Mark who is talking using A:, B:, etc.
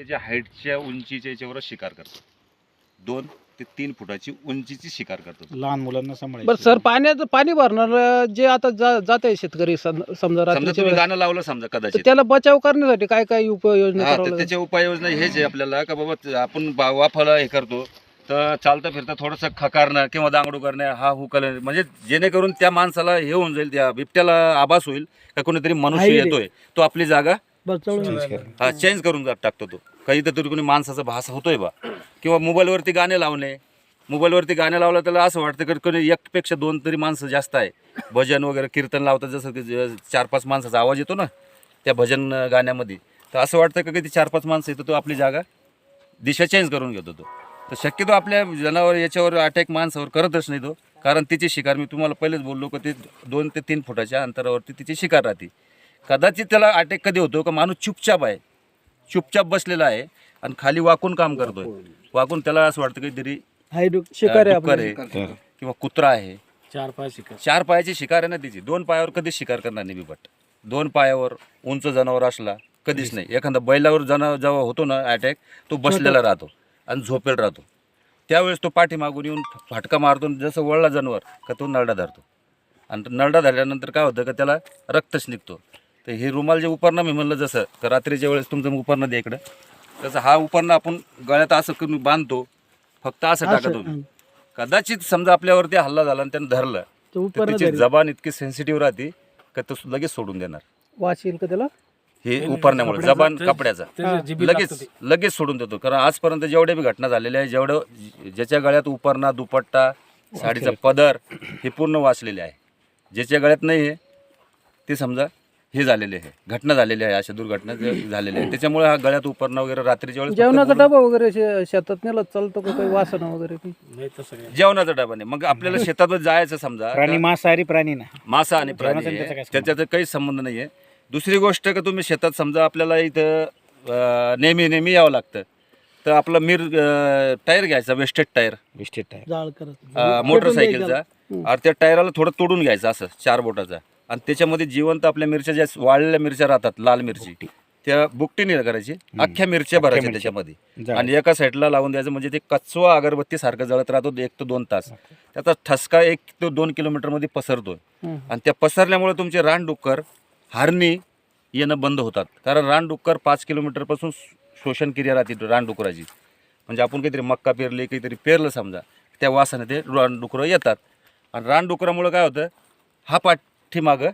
A: त्याच्या हाईटच्या उंचीच्या याच्यावर शिकार करतो. 2 ते 3 फुटाची उंचीची शिकार करतो.
B: लहान मुलांना सांभाळायचं.
C: बरं सर, पाणी भरणार जे आता जात आहे शेतकरी समजा
A: समजा
C: रात्रीच्या
A: तुम्ही
C: वेळेस,
A: गाणं लावलं समजा
C: तर
A: कदाचित,
C: त्याला बचाव करण्यासाठी काय काय उपाययोजना
A: हा,
C: करावं
A: तर
C: लागेल?
A: त्याच्या उपाययोजना हेच आहे आपल्याला का बाबा आपण वाफाला हे करतो तर चालता फिरता थोडंसं खकारणं किंवा दांगडू करणं, हा हुकल, म्हणजे जेणेकरून त्या माणसाला हे होऊन जाईल, त्या बिबट्याला आभास होईल का कोणीतरी मनुष्य
C: आहे रे.
A: येतोय, तो आपली जागा
C: बचाव
A: चेंज करून टाकतो. तो काही तर कोणी माणसाचा भास होतोय बा. किंवा मोबाईलवरती गाणे लावणे, मोबाईलवरती गाणे लावलं त्याला असं वाटतं की कोणी एकपेक्षा 2 तरी माणसं जास्त आहे. भजन वगैरे कीर्तन लावतात, जसं की 4-5 माणसाचा आवाज येतो ना त्या भजन गाण्यामध्ये, तर असं वाटतं की 4-5 माणसं येतो, तो आपली जागा दिशा चेंज करून घेतो. तो तर शक्यतो आपल्या जनावर याच्यावर अटॅक माणसावर करतच नाही तो, कारण तिची शिकार मी तुम्हाला पहिलेच बोललो की ते 2 ते 3 फुटाच्या अंतरावरती तिची शिकार राहते. कदाचित त्याला अटॅक कधी होतो का माणूस चुपचाप आहे, चुपचाप बसलेला आहे आणि खाली वाकून काम करतोय, वाकून त्याला असं वाटतं काहीतरी
C: शिकार आहे
A: डुक्कर
C: आपलं.
A: आहे किंवा कुत्रा आहे. 4 पायाची शिकार आहे ना तिची. 2 पायावर कधीच शिकार करणार नाही बिबट. 2 पायावर उंच जनावर असला कधीच नाही. एखादा बैलावर जेव्हा होतो ना अटॅक, तो बसलेला राहतो आणि झोपेल राहतो. त्यावेळेस तो पाठीमागून येऊन फाटका मारतो, जसं वळला जनावर का तो नरडा धरतो, आणि नरडा धरल्यानंतर काय होतं का त्याला रक्तच निघतो. तर हे रुमाल जे उपरणं मी म्हणलं, जसं का रात्रीच्या वेळेस तुमचं उपरणं द्या इकडं, तसं हा उपरणं आपण गळ्यात असं करून बांधतो, फक्त असं टाकत होतो. कदाचित समजा आपल्यावरती हल्ला झाला आणि त्यानं धरलं तर त्याची जबान इतकी सेन्सिटिव्ह राहते का तो लगेच सोडून देणार.
C: वाच येईल का त्याला?
A: हे उपरण्यामुळे जबान कपड्याचा लगेच सोडून देतो. कारण आजपर्यंत जेवढ्या बी घटना झालेल्या आहे, जेवढं ज्याच्या गळ्यात उपरणा, दुपट्टा, साडीचा पदर हे पूर्ण वाचलेले आहे. ज्याच्या गळ्यात नाही आहे ते समजा हे झालेले आहे, घटना झालेली आहे, अशा दुर्घटना झालेल्या आहे. त्याच्यामुळे हा गळ्यात उपरणं वगैरे रात्रीच्या वेळेस
C: जेवणाचा डबा वगैरे शेतात नेला चालतो का? काही वासना वगैरे
A: जेवणाचा डबा नाही. मग आपल्याला शेतात जायचं समजा,
B: प्राणी मांसाहारी प्राणी ना,
A: मासा आणि प्राणी
B: जेवणाचा
A: आहे,
B: त्याचा काय
A: त्याच्यात काहीच संबंध नाही आहे. दुसरी गोष्ट का तुम्ही शेतात समजा आपल्याला इथं नेहमी यावं लागतं, तर आपला टायर घ्यायचा, वेस्टेड टायर
C: जाळ करत
A: मोटरसायकलचा, आणि त्या टायराला थोडं तोडून घ्यायचं असं 4 बोटाचा, आणि त्याच्यामध्ये जिवंत आपल्या मिरच्या ज्या वाळलेल्या मिरच्या राहतात, लाल मिरची, त्या बुकटीने करायची, अख्ख्या मिरच्या भरायच्या त्याच्यामध्ये, आणि एका साईडला लावून द्यायचं. म्हणजे ते कचवा अगरबत्ती सारखं जळत राहतो 1 ते 2 तास. त्याचा ठसका 1 ते 2 किलोमीटरमध्ये पसरतोय, आणि त्या पसरल्यामुळे तुमचे रानडुक्कर, हरणी येणं बंद होतात. कारण रानडुक्कर 5 किलोमीटरपासून शोषण क्रिया राहते रानडुकराची. म्हणजे आपण काहीतरी मक्का पेरली, काहीतरी पेरलं समजा, त्या वासाने ते रानडुकरं येतात, आणि रानडुकरामुळे काय होतं, हा पाठीमागं